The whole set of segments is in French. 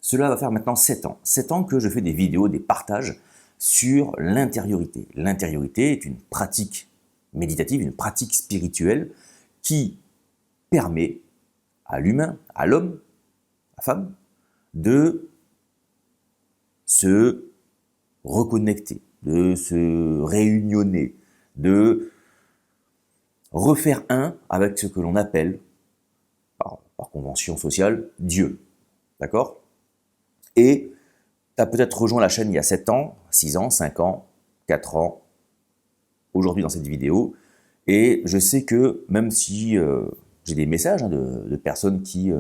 Cela va faire maintenant 7 ans. 7 ans que je fais des vidéos, des partages sur l'intériorité. L'intériorité est une pratique méditative, une pratique spirituelle qui permet à l'humain, à l'homme, à la femme, de se reconnecter, de se réunionner, de refaire un avec ce que l'on appelle, par convention sociale, Dieu. D'accord? Et tu as peut-être rejoint la chaîne il y a 7 ans, 6 ans, 5 ans, 4 ans, aujourd'hui dans cette vidéo, et je sais que même si j'ai des messages de personnes qui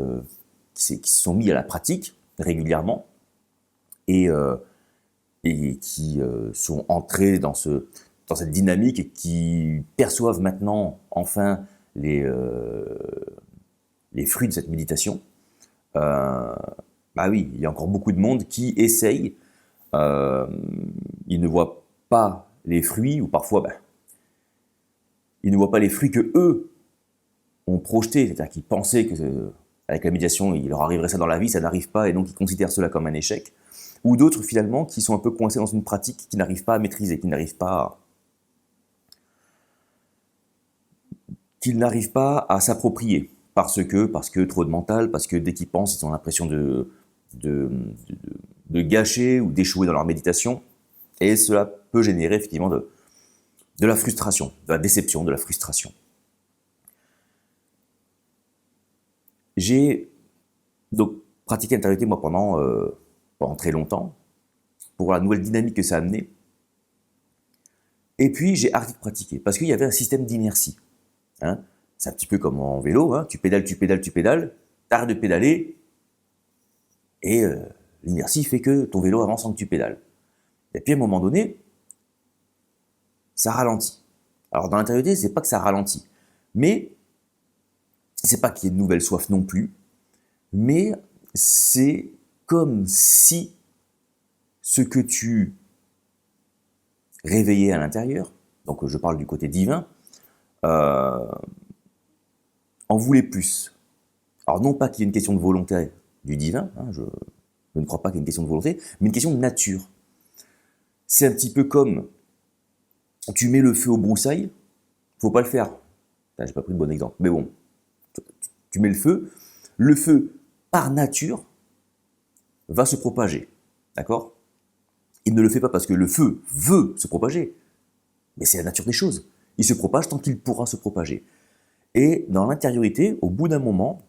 se sont mis à la pratique régulièrement et qui sont entrés dans cette dynamique et qui perçoivent maintenant enfin les fruits de cette méditation, bah oui, il y a encore beaucoup de monde qui essaye, ils ne voient pas les fruits, ou parfois, ils ne voient pas les fruits que eux ont projetés, c'est-à-dire qu'ils pensaient que avec la méditation, il leur arriverait ça dans la vie, ça n'arrive pas, et donc ils considèrent cela comme un échec. Ou d'autres, finalement, qui sont un peu coincés dans une pratique qu'ils n'arrivent pas à maîtriser, qu'ils n'arrivent pas à s'approprier, parce que trop de mental, parce que dès qu'ils pensent, ils ont l'impression de gâcher ou d'échouer dans leur méditation, et cela peut générer effectivement de la frustration, de la déception, de la frustration. J'ai donc pratiqué l'intériorité moi pendant très longtemps, pour la nouvelle dynamique que ça a amené, et puis j'ai arrêté de pratiquer, parce qu'il y avait un système d'inertie. Hein, c'est un petit peu comme en vélo, hein, tu pédales, t'arrêtes de pédaler, et l'inertie fait que ton vélo avance sans que tu pédales. Et puis à un moment donné, ça ralentit. Alors dans l'intériorité, c'est pas que ça ralentit, mais c'est pas qu'il y ait de nouvelles soifs non plus, mais c'est comme si ce que tu réveillais à l'intérieur, donc je parle du côté divin, en voulait plus. Alors non pas qu'il y ait une question de volonté du divin, hein, je ne crois pas qu'il y ait une question de volonté, mais une question de nature. C'est un petit peu comme tu mets le feu aux broussailles, faut pas le faire. J'ai pas pris de bon exemple, mais bon, tu mets le feu par nature va se propager, d'accord? Il ne le fait pas parce que le feu veut se propager, mais c'est la nature des choses. Il se propage tant qu'il pourra se propager. Et dans l'intériorité, au bout d'un moment,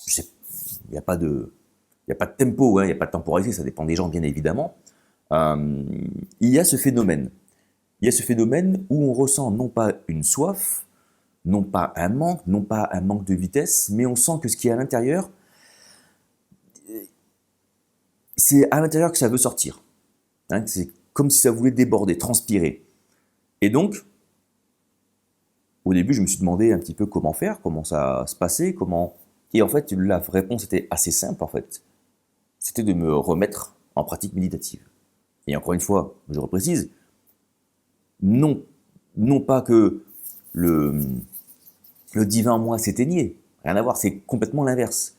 il n'y a pas de tempo, hein, il n'y a pas de temporalité, ça dépend des gens bien évidemment. Il y a ce phénomène. Il y a ce phénomène où on ressent non pas une soif, non pas un manque de vitesse, mais on sent que ce qui est à l'intérieur, c'est à l'intérieur que ça veut sortir. Hein, c'est comme si ça voulait déborder, transpirer. Et donc, au début, je me suis demandé un petit peu comment faire, comment ça se passait, comment... Et en fait, la réponse était assez simple, en fait. C'était de me remettre en pratique méditative. Et encore une fois, je reprécise, non pas que le divin en moi s'éteignait, rien à voir, c'est complètement l'inverse.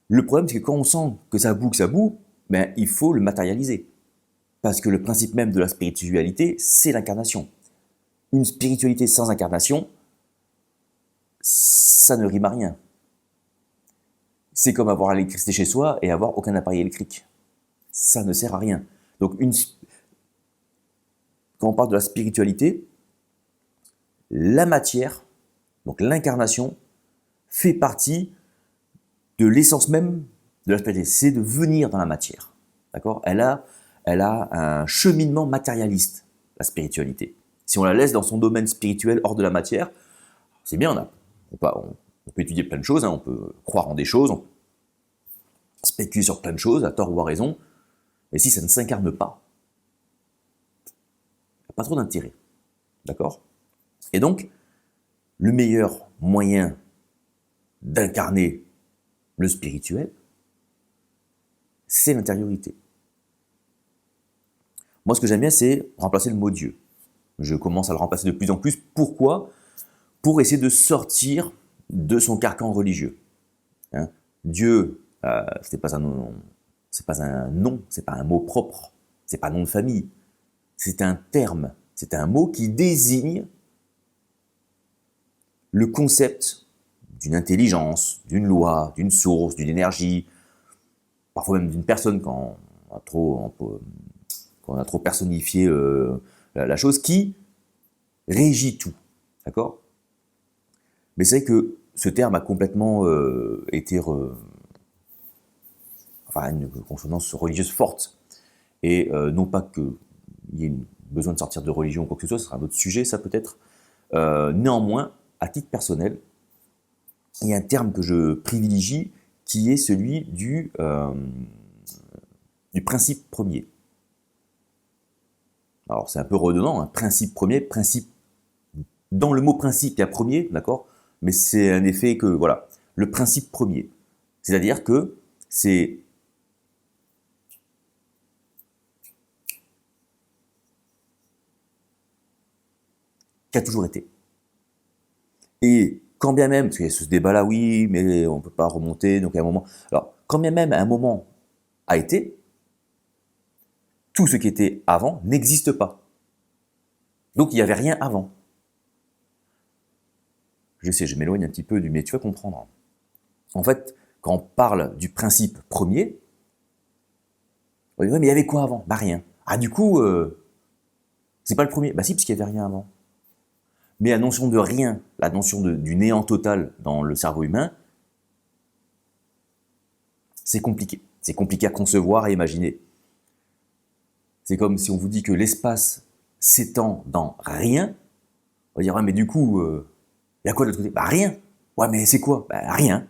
Le problème, c'est que quand on sent que ça bout, ben, il faut le matérialiser. Parce que le principe même de la spiritualité, c'est l'incarnation. Une spiritualité sans incarnation, ça ne rime à rien. C'est comme avoir l'électricité chez soi et avoir aucun appareil électrique. Ça ne sert à rien. Donc, quand on parle de la spiritualité, la matière, donc l'incarnation, fait partie de l'essence même de la spiritualité. C'est de venir dans la matière. D'accord ? Elle a un cheminement matérialiste, la spiritualité. Si on la laisse dans son domaine spirituel hors de la matière, c'est bien, on peut étudier plein de choses, hein, on peut croire en des choses, on peut spéculer sur plein de choses, à tort ou à raison, mais si ça ne s'incarne pas, il n'y a pas trop d'intérêt. D'accord ? Et donc, le meilleur moyen d'incarner le spirituel, c'est l'intériorité. Moi, ce que j'aime bien, c'est remplacer le mot Dieu. Je commence à le remplacer de plus en plus. Pourquoi ? Pour essayer de sortir de son carcan religieux. Hein ? Dieu, C'est pas un nom, c'est pas un nom, c'est pas un mot propre, c'est pas un nom de famille. C'est un terme, c'est un mot qui désigne le concept d'une intelligence, d'une loi, d'une source, d'une énergie, parfois même d'une personne quand on a trop personnifié la chose, qui régit tout. D'accord? Mais c'est vrai que ce terme a complètement enfin, une consonance religieuse forte. Et non pas qu'il y ait besoin de sortir de religion ou quoi que ce soit, ce sera un autre sujet, ça peut-être. Néanmoins, à titre personnel, il y a un terme que je privilégie qui est celui du principe premier. Alors c'est un peu redondant, un principe premier, principe. Dans le mot principe, il y a premier, d'accord? Mais c'est un effet que, voilà, le principe premier. C'est-à-dire que c'est qui a toujours été. Et quand bien même, parce qu'il y a ce débat-là, oui, mais on ne peut pas remonter, donc à un moment. Alors, quand bien même un moment a été, tout ce qui était avant n'existe pas. Donc il n'y avait rien avant. Je sais, je m'éloigne un petit peu mais tu vas comprendre. En fait, quand on parle du principe premier, on dit, ouais, mais il y avait quoi avant? Bah rien. Ah du coup, c'est pas le premier. Bah si, parce qu'il n'y avait rien avant. Mais la notion de rien, la notion du néant total dans le cerveau humain, c'est compliqué. C'est compliqué à concevoir et imaginer. C'est comme si on vous dit que l'espace s'étend dans rien. On va dire, ouais, mais du coup, il y a quoi de l'autre côté? Bah rien. Ouais, mais c'est quoi? Bah rien.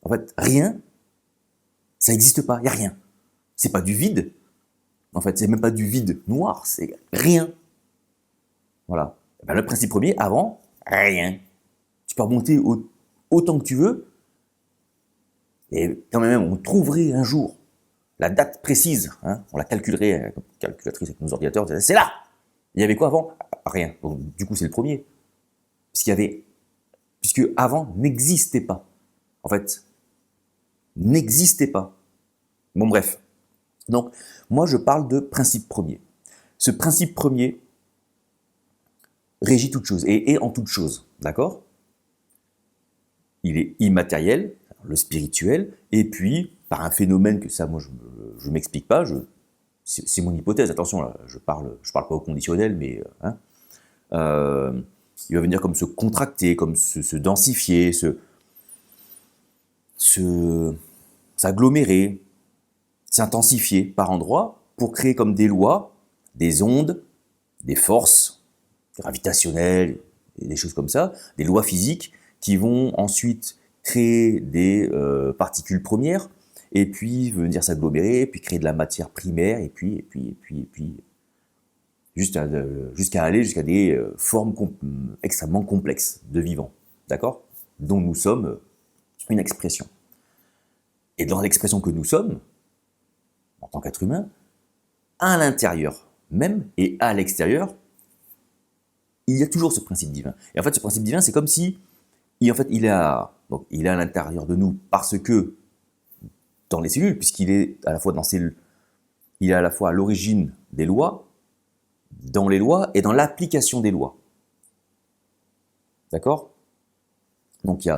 En fait, rien, ça n'existe pas, il n'y a rien. C'est pas du vide. En fait, c'est même pas du vide noir, c'est rien. Voilà. Ben, le principe premier, avant, rien. Tu peux remonter autant que tu veux, et quand même, on trouverait un jour la date précise, hein, on la calculerait, comme calculatrice avec nos ordinateurs, c'est là. Il y avait quoi avant? Rien. Donc, du coup, c'est le premier. Puisque avant n'existait pas. En fait, n'existait pas. Bon, bref. Donc, moi, je parle de principe premier. Ce principe premier régit toute chose et est en toute chose, d'accord? Il est immatériel, le spirituel, et puis, par un phénomène que ça, moi, je ne m'explique pas, c'est mon hypothèse, attention, là, je parle pas au conditionnel, mais hein, il va venir comme se contracter, comme se densifier, s'agglomérer, s'intensifier par endroits pour créer comme des lois, des ondes, des forces gravitationnelles, et des choses comme ça, des lois physiques qui vont ensuite créer des particules premières et puis venir s'agglomérer, puis créer de la matière primaire et puis jusqu'à aller jusqu'à des formes extrêmement complexes de vivants, d'accord? Dont nous sommes une expression. Et dans l'expression que nous sommes, en tant qu'être humain, à l'intérieur même et à l'extérieur, il y a toujours ce principe divin. Et en fait, ce principe divin, c'est comme si, il est à l'intérieur de nous parce que dans les cellules, puisqu'il est à la fois dans cellules, il est à la fois à l'origine des lois, dans les lois et dans l'application des lois. D'accord? Donc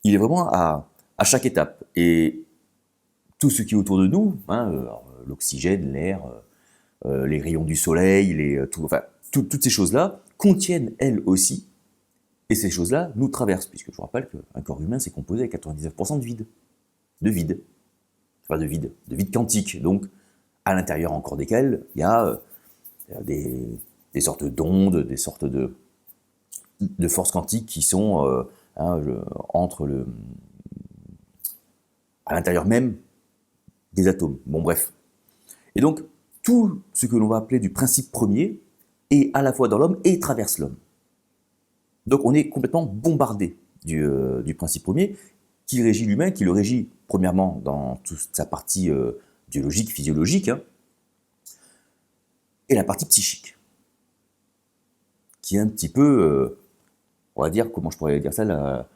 il est vraiment à chaque étape. Et tout ce qui est autour de nous, hein, l'oxygène, l'air, les rayons du soleil, toutes ces choses-là contiennent elles aussi, et ces choses-là nous traversent, puisque je vous rappelle qu'un corps humain c'est composé à 99% de vide. De vide. Enfin de vide quantique. Donc, à l'intérieur encore desquels, il y a des sortes d'ondes, des sortes de forces quantiques qui sont à l'intérieur même des atomes. Bon, bref. Et donc, tout ce que l'on va appeler du principe premier est à la fois dans l'homme et traverse l'homme. Donc, on est complètement bombardé du principe premier qui régit l'humain, qui le régit premièrement dans toute sa partie biologique, physiologique, hein, et la partie psychique, qui est un petit peu, on va dire, comment je pourrais dire ça,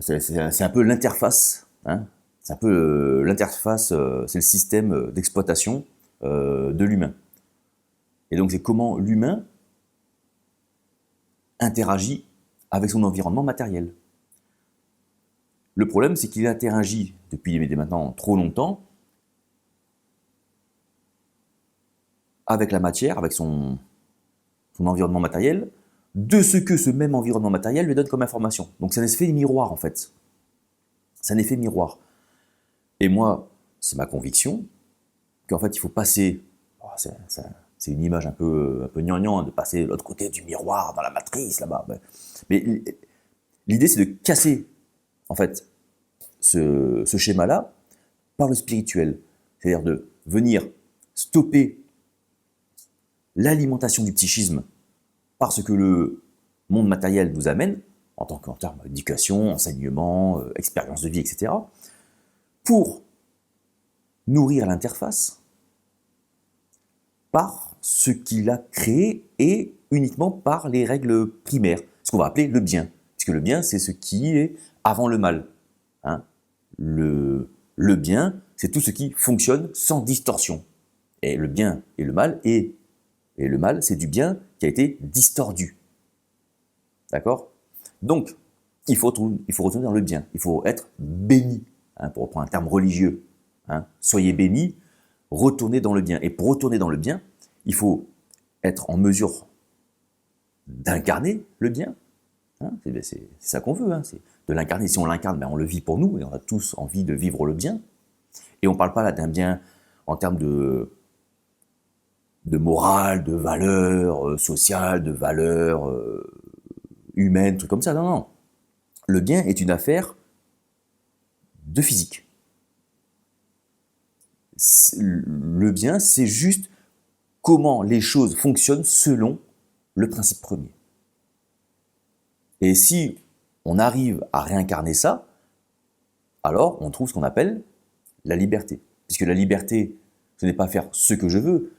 C'est un peu l'interface, hein, c'est un peu l'interface, c'est le système d'exploitation de l'humain. Et donc c'est comment l'humain interagit avec son environnement matériel. Le problème, c'est qu'il interagit depuis maintenant trop longtemps avec la matière, avec son environnement matériel, de ce que ce même environnement matériel lui donne comme information. Donc c'est un effet miroir en fait. C'est un effet miroir. Et moi, c'est ma conviction qu'en fait il faut passer, c'est une image un peu gnangnan de passer de l'autre côté du miroir, dans la matrice là-bas. Mais l'idée c'est de casser en fait ce schéma-là par le spirituel. C'est-à-dire de venir stopper l'alimentation du psychisme par ce que le monde matériel nous amène, en termes d'éducation, enseignement, expérience de vie, etc., pour nourrir l'interface par ce qu'il a créé et uniquement par les règles primaires, ce qu'on va appeler le bien. Puisque le bien, c'est ce qui est avant le mal. Hein. Le bien, c'est tout ce qui fonctionne sans distorsion. Et le bien et le mal, et le mal, c'est du bien qui a été distordu. D'accord? Donc, il faut retourner dans le bien. Il faut être béni, hein, pour reprendre un terme religieux. Hein. Soyez bénis, retournez dans le bien. Et pour retourner dans le bien, il faut être en mesure d'incarner le bien. Hein. C'est ça qu'on veut, hein. C'est de l'incarner. Si on l'incarne, ben on le vit pour nous, et on a tous envie de vivre le bien. Et on ne parle pas là d'un bien en termes de morale, de valeurs sociales, de valeurs humaines, trucs comme ça. Non, non. Le bien est une affaire de physique. Le bien, c'est juste comment les choses fonctionnent selon le principe premier. Et si on arrive à réincarner ça, alors on trouve ce qu'on appelle la liberté. Puisque la liberté, ce n'est pas faire ce que je veux.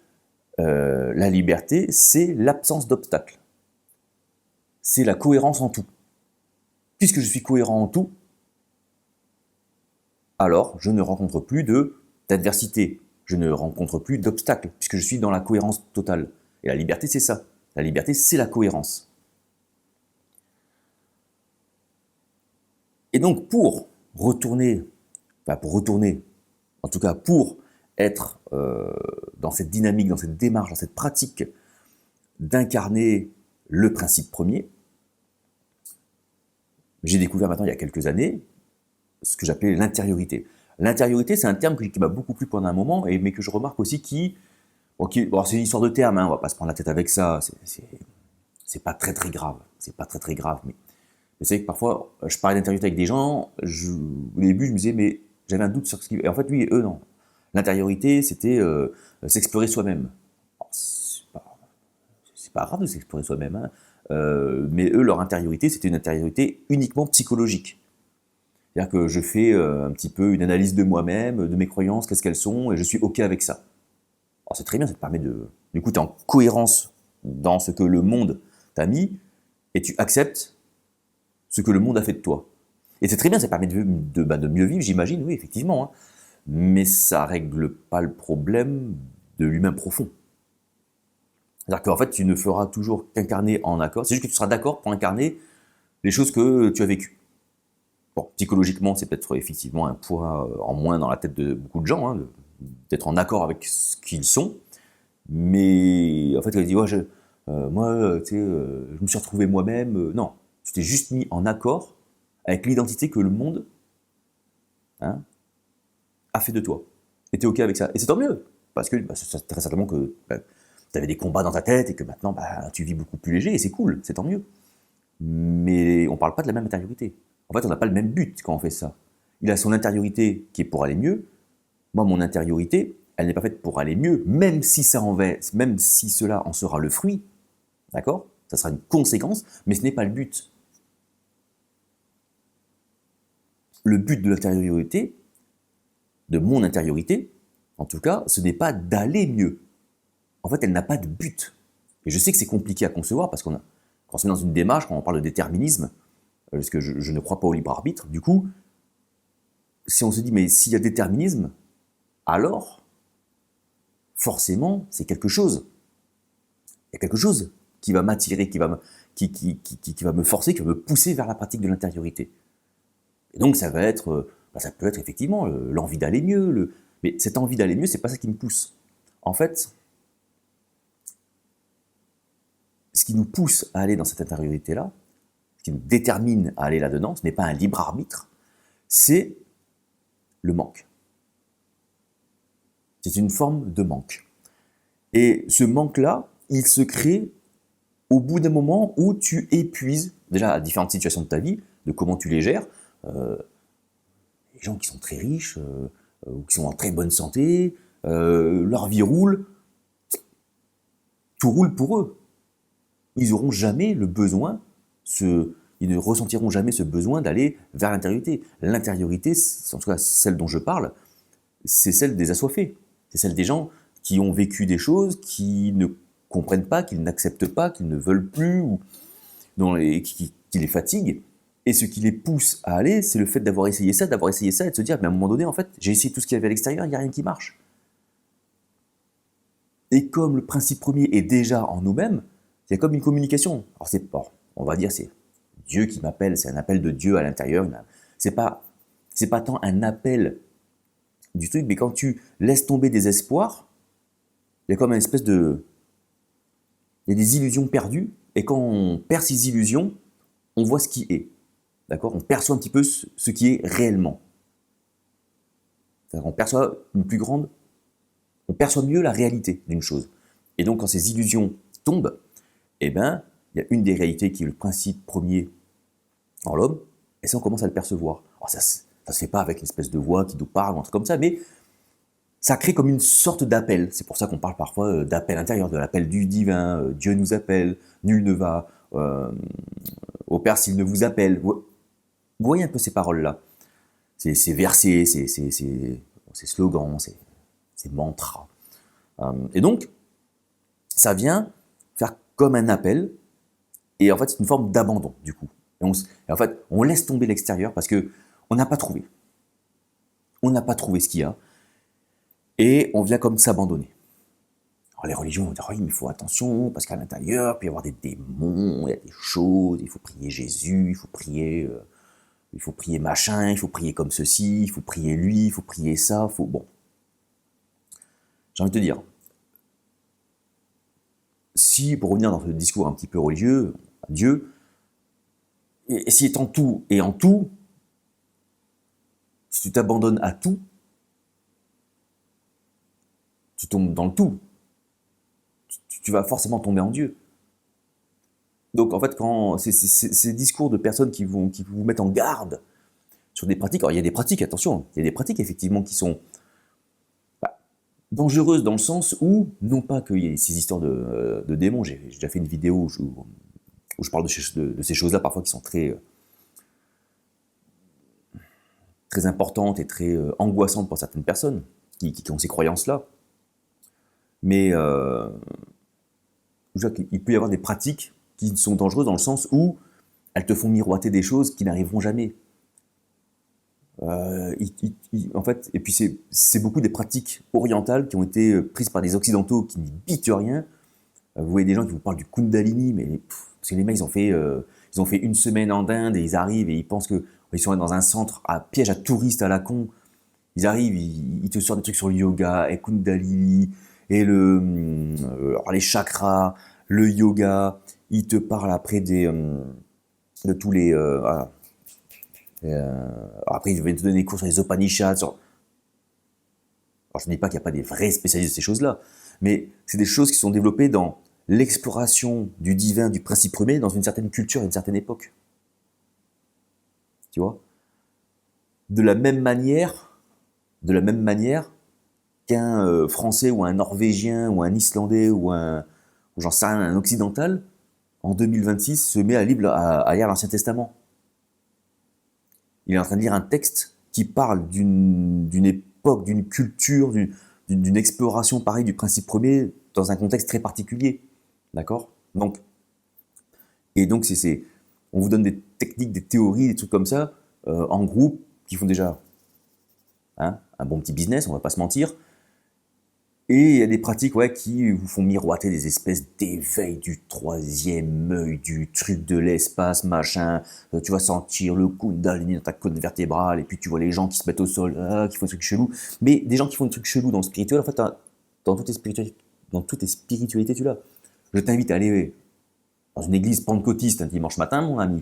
La liberté, c'est l'absence d'obstacles. C'est la cohérence en tout. Puisque je suis cohérent en tout, alors je ne rencontre plus d'adversité, je ne rencontre plus d'obstacles, puisque je suis dans la cohérence totale. Et la liberté, c'est ça. La liberté, c'est la cohérence. Et donc, pour retourner, en tout cas pour être dans cette dynamique, dans cette démarche, dans cette pratique d'incarner le principe premier, j'ai découvert maintenant il y a quelques années ce que j'appelais l'intériorité. L'intériorité, c'est un terme qui m'a beaucoup plu pendant un moment, mais que je remarque aussi c'est une histoire de terme, hein, on va pas se prendre la tête avec ça, c'est pas très grave, mais c'est que parfois, je parlais d'intériorité avec des gens, au début, je me disais, mais j'avais un doute sur ce qu'ils... Et en fait, lui et eux, non. L'intériorité, c'était s'explorer soi-même. C'est pas grave de s'explorer soi-même, hein. Mais eux, leur intériorité, c'était une intériorité uniquement psychologique. C'est-à-dire que je fais un petit peu une analyse de moi-même, de mes croyances, qu'est-ce qu'elles sont, et je suis OK avec ça. Alors c'est très bien, ça te permet du coup, tu es en cohérence dans ce que le monde t'a mis, et tu acceptes ce que le monde a fait de toi. Et c'est très bien, ça permet de mieux vivre, j'imagine, oui, effectivement. Hein. Mais ça règle pas le problème de l'humain profond. C'est-à-dire qu'en fait, tu ne feras toujours qu'incarner en accord. C'est juste que tu seras d'accord pour incarner les choses que tu as vécues. Bon, psychologiquement, c'est peut-être effectivement un poids en moins dans la tête de beaucoup de gens, hein, d'être en accord avec ce qu'ils sont. Mais en fait, elle dit, ouais, moi, tu sais, je me suis retrouvé moi-même. Non, tu t'es juste mis en accord avec l'identité que le monde a fait de toi. Et tu es OK avec ça. Et c'est tant mieux, parce que c'est très certainement que tu avais des combats dans ta tête et que maintenant, tu vis beaucoup plus léger, et c'est cool, c'est tant mieux. Mais on ne parle pas de la même intériorité. En fait, on n'a pas le même but quand on fait ça. Il a son intériorité qui est pour aller mieux. Moi, mon intériorité, elle n'est pas faite pour aller mieux, même si cela en sera le fruit. D'accord? Ça sera une conséquence, mais ce n'est pas le but. Le but de l'intériorité, de mon intériorité, en tout cas, ce n'est pas d'aller mieux. En fait, elle n'a pas de but. Et je sais que c'est compliqué à concevoir parce quand on se met dans une démarche, quand on parle de déterminisme, parce que je ne crois pas au libre arbitre. Du coup, si on se dit, mais s'il y a déterminisme, alors, forcément, c'est quelque chose. Il y a quelque chose qui va m'attirer, qui va me forcer, qui va me pousser vers la pratique de l'intériorité. Et donc, ça peut être effectivement l'envie d'aller mieux. Mais cette envie d'aller mieux, c'est pas ça qui me pousse. En fait, ce qui nous pousse à aller dans cette intériorité-là, ce qui nous détermine à aller là-dedans, ce n'est pas un libre arbitre, c'est le manque. C'est une forme de manque. Et ce manque-là, il se crée au bout d'un moment où tu épuises, déjà à différentes situations de ta vie, de comment tu les gères. Les gens qui sont très riches, ou qui sont en très bonne santé, leur vie roule, tout roule pour eux. Ils n'auront jamais le besoin, ils ne ressentiront jamais ce besoin d'aller vers l'intériorité. L'intériorité, en tout cas celle dont je parle, c'est celle des assoiffés. C'est celle des gens qui ont vécu des choses, qui ne comprennent pas, qu'ils n'acceptent pas, qu'ils ne veulent plus, ou qui les fatiguent. Et ce qui les pousse à aller, c'est le fait d'avoir essayé ça, et de se dire, mais à un moment donné, en fait, j'ai essayé tout ce qu'il y avait à l'extérieur, il n'y a rien qui marche. Et comme le principe premier est déjà en nous-mêmes, c'est comme une communication. Alors on va dire, c'est Dieu qui m'appelle, c'est un appel de Dieu à l'intérieur. C'est pas tant un appel du truc, mais quand tu laisses tomber des espoirs, il y a comme une espèce de... Il y a des illusions perdues, et quand on perd ces illusions, on voit ce qui est. D'accord ? On perçoit un petit peu ce qui est réellement. On perçoit on perçoit mieux la réalité d'une chose. Et donc, quand ces illusions tombent, eh ben, il y a une des réalités qui est le principe premier en l'homme, et ça, on commence à le percevoir. Alors, ça se fait pas avec une espèce de voix qui nous parle, ou un truc comme ça, mais ça crée comme une sorte d'appel. C'est pour ça qu'on parle parfois d'appel intérieur, de l'appel du divin. Dieu nous appelle, nul ne va au Père s'il ne vous appelle. Vous voyez un peu ces paroles-là, ces versets, ces slogans, ces mantras. Et donc, ça vient faire comme un appel, et en fait, c'est une forme d'abandon, du coup. Et en fait, on laisse tomber l'extérieur parce qu'on n'a pas trouvé. On n'a pas trouvé ce qu'il y a, et on vient comme s'abandonner. Alors les religions vont dire, oui, mais il faut attention, parce qu'à l'intérieur, il peut y avoir des démons, il y a des choses, il faut prier Jésus, il faut prier machin, il faut prier comme ceci, il faut prier lui, il faut prier ça, bon. J'ai envie de te dire, si, pour revenir dans ce discours un petit peu religieux, Dieu, et si est en tout et en tout, si tu t'abandonnes à tout, tu tombes dans le tout. Tu vas forcément tomber en Dieu. Donc en fait, quand ces discours de personnes qui vous mettent en garde sur des pratiques, alors il y a des pratiques, attention, il y a des pratiques effectivement qui sont dangereuses dans le sens où, non pas qu'il y ait ces histoires de démons, j'ai déjà fait une vidéo où je parle de ces choses-là parfois qui sont très importantes et très angoissantes pour certaines personnes qui ont ces croyances-là. Mais il peut y avoir des pratiques qui sont dangereuses dans le sens où elles te font miroiter des choses qui n'arriveront jamais. En fait, et puis c'est beaucoup des pratiques orientales qui ont été prises par des occidentaux qui n'y bitent rien. Vous voyez des gens qui vous parlent du Kundalini, mais parce que les mecs ils ont fait une semaine en Inde et ils arrivent et ils pensent qu'ils sont dans un centre à piège à touristes à la con. Ils arrivent, ils te sortent des trucs sur le yoga et Kundalini et alors les chakras, le yoga. Ils te parlent après de tous les voilà. Après, ils vont te donner des cours sur les Upanishads. Alors, je ne dis pas qu'il n'y a pas des vrais spécialistes de ces choses-là, mais c'est des choses qui sont développées dans l'exploration du divin, du principe premier, dans une certaine culture et une certaine époque. Tu vois ? De la même manière qu'un Français ou un Norvégien ou un Islandais ou j'en sais rien, un occidental, en 2026, se met à lire l'Ancien Testament. Il est en train de lire un texte qui parle d'une époque, d'une culture, d'une exploration pareil du principe premier dans un contexte très particulier. D'accord ? Donc, c'est on vous donne des techniques, des théories, des trucs comme ça, en groupe, qui font déjà un bon petit business, on va pas se mentir. Et il y a des pratiques qui vous font miroiter des espèces d'éveil du troisième œil, du truc de l'espace, machin. Tu vas sentir le kundalini dans ta colonne vertébrale, et puis tu vois les gens qui se mettent au sol, qui font des trucs chelous. Mais des gens qui font des trucs chelous dans le spirituel, en fait, dans toutes les spiritualités, tu l'as. Je t'invite à aller dans une église pentecôtiste un dimanche matin, mon ami.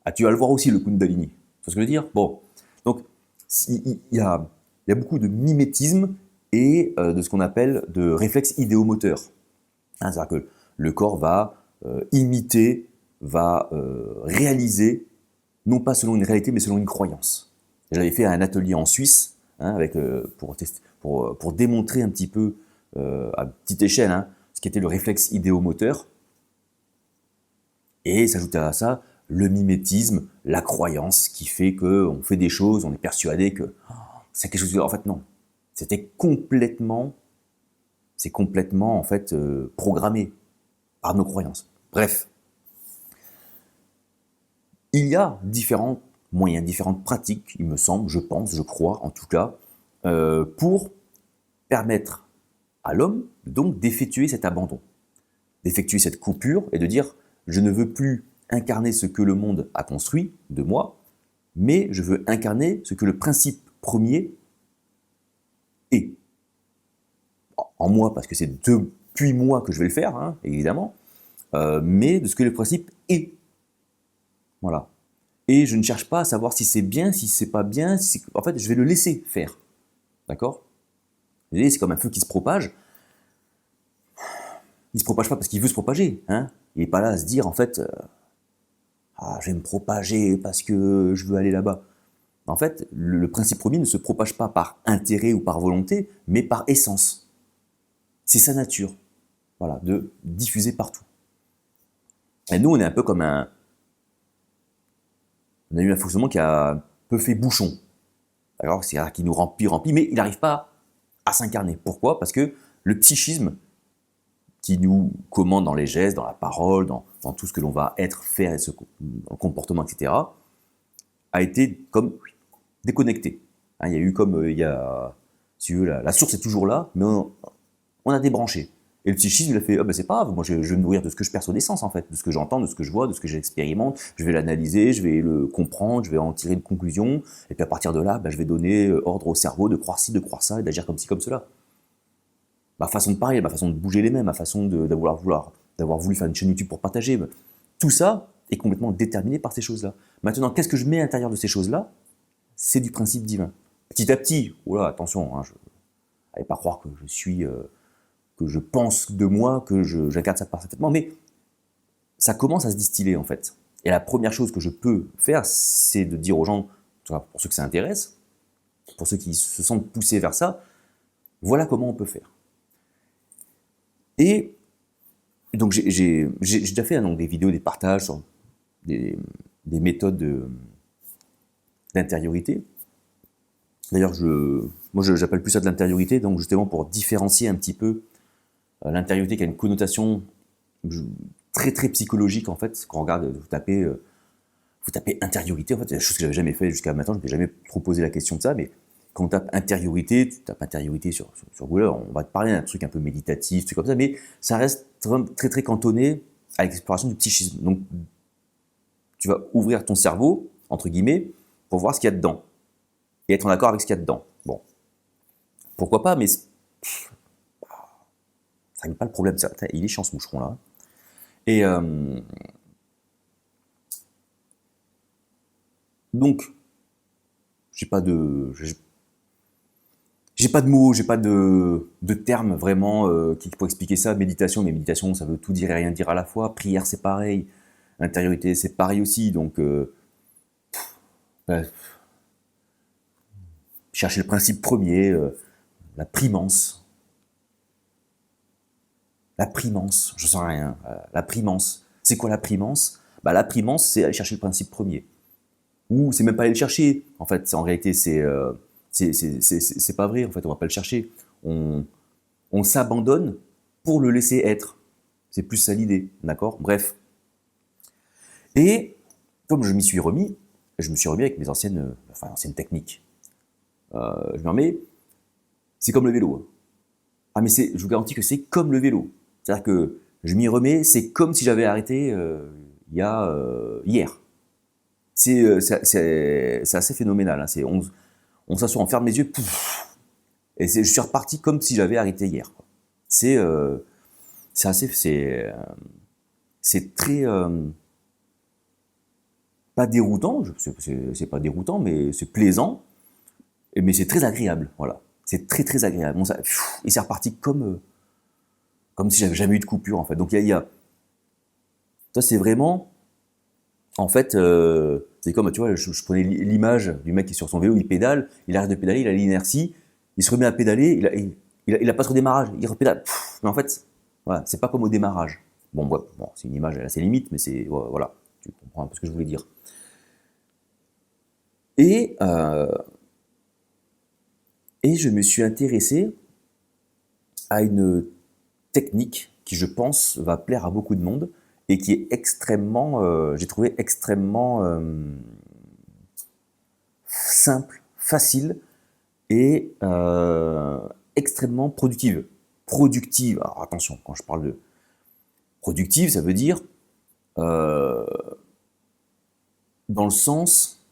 Ah, tu vas le voir aussi, le kundalini. Tu vois ce que je veux dire? Bon. Donc, il y a beaucoup de mimétisme et de ce qu'on appelle de réflexes idéomoteurs. C'est-à-dire que le corps va imiter, va réaliser, non pas selon une réalité, mais selon une croyance. J'avais fait un atelier en Suisse pour démontrer un petit peu, à petite échelle, ce qu'était le réflexe idéomoteur. Et s'ajouter à ça le mimétisme, la croyance qui fait qu'on fait des choses, on est persuadé que c'est quelque chose. En fait, non. C'est complètement en fait programmé par nos croyances. Bref, il y a différents moyens, différentes pratiques, il me semble, je pense, je crois en tout cas, pour permettre à l'homme donc d'effectuer cet abandon, d'effectuer cette coupure et de dire je ne veux plus incarner ce que le monde a construit de moi, mais je veux incarner ce que le principe premier est. En moi, parce que c'est depuis moi que je vais le faire, évidemment, mais de ce que le principe est. Voilà. Et je ne cherche pas à savoir si c'est bien, si c'est pas bien, en fait, je vais le laisser faire. D'accord? Et c'est comme un feu qui se propage. Il se propage pas parce qu'il veut se propager. Il n'est pas là à se dire, en fait, je vais me propager parce que je veux aller là-bas. En fait, le principe premier ne se propage pas par intérêt ou par volonté, mais par essence. C'est sa nature, voilà, de diffuser partout. Et nous, on est un peu comme on a eu un fonctionnement qui a un peu fait bouchon. D'accord, c'est-à-dire qu'il nous remplit, mais il n'arrive pas à s'incarner. Pourquoi? Parce que le psychisme qui nous commande dans les gestes, dans la parole, dans tout ce que l'on va être, faire, dans le comportement, etc., a été comme déconnecté. Il y a eu comme, si tu veux, la source est toujours là, mais on a débranché. Et le psychisme, il a fait, c'est pas grave, moi je vais me nourrir de ce que je perçois d'essence, en fait, de ce que j'entends, de ce que je vois, de ce que j'expérimente, je vais l'analyser, je vais le comprendre, je vais en tirer une conclusion, et puis à partir de là, je vais donner ordre au cerveau de croire ci, de croire ça, et d'agir comme ci, comme cela. Ma façon de parler, ma façon de bouger les mains, ma façon d'avoir voulu faire une chaîne YouTube pour partager, tout ça est complètement déterminé par ces choses-là. Maintenant, qu'est-ce que je mets à l'intérieur de ces choses-là? C'est du principe divin. Petit à petit, attention, n'allez pas croire que je suis... que je pense de moi, que j'incarne ça parfaitement, mais ça commence à se distiller en fait. Et la première chose que je peux faire, c'est de dire aux gens, pour ceux que ça intéresse, pour ceux qui se sentent poussés vers ça, voilà comment on peut faire. Et donc j'ai déjà fait donc, des vidéos, des partages sur des méthodes d'intériorité. D'ailleurs, moi j'appelle plus ça de l'intériorité, donc justement pour différencier un petit peu l'intériorité qui a une connotation très très psychologique en fait. Quand on regarde, vous tapez intériorité, en fait, c'est des choses que j'avais jamais fait jusqu'à maintenant, je ne m'étais jamais trop posé la question de ça, mais quand on tape intériorité, tu tapes intériorité sur Google, on va te parler d'un truc un peu méditatif, truc comme ça, mais ça reste très très cantonné à l'exploration du psychisme. Donc tu vas ouvrir ton cerveau, entre guillemets, pour voir ce qu'il y a dedans, et être en accord avec ce qu'il y a dedans. Bon, pourquoi pas, mais ça n'est pas le problème, ça. Il est chiant ce moucheron là. Et donc, j'ai pas de mots, j'ai pas de termes vraiment qui pour expliquer ça. Méditation, mais méditation, ça veut tout dire et rien dire à la fois. Prière, c'est pareil. Intériorité, c'est pareil aussi. Donc, chercher le principe premier, la primance. La primance, je sens rien. La primance. C'est quoi la primance? La primance, c'est aller chercher le principe premier. Ou c'est même pas aller le chercher. En fait, en réalité, c'est pas vrai. En fait, on va pas le chercher. On s'abandonne pour le laisser être. C'est plus ça l'idée, d'accord? Bref. Et comme je me suis remis avec mes anciennes techniques. Je me remets, c'est comme le vélo. Ah mais je vous garantis que c'est comme le vélo. C'est-à-dire que je m'y remets, c'est comme si j'avais arrêté hier. C'est assez phénoménal. Hein. On s'assoit, on ferme les yeux, pouf, et je suis reparti comme si j'avais arrêté hier. Quoi. C'est très pas déroutant, c'est pas déroutant, mais c'est plaisant, mais c'est très agréable. Voilà, c'est très très agréable. Bon, et c'est reparti comme si j'avais jamais eu de coupure en fait. Donc ça c'est vraiment, en fait, c'est comme, tu vois, je prenais l'image du mec qui est sur son vélo, il pédale, il arrête de pédaler, il a l'inertie, il se remet à pédaler, il a pas de redémarrage, il repédale. Mais en fait, voilà, c'est pas comme au démarrage. Bon, ouais, bon, c'est une image assez limite, mais c'est, voilà, tu comprends un peu ce que je voulais dire. Et je me suis intéressé à une technique qui, je pense, va plaire à beaucoup de monde et qui est extrêmement, j'ai trouvé extrêmement simple, facile et extrêmement productive. Productive, alors attention, quand je parle de productive, ça veut dire dans le sens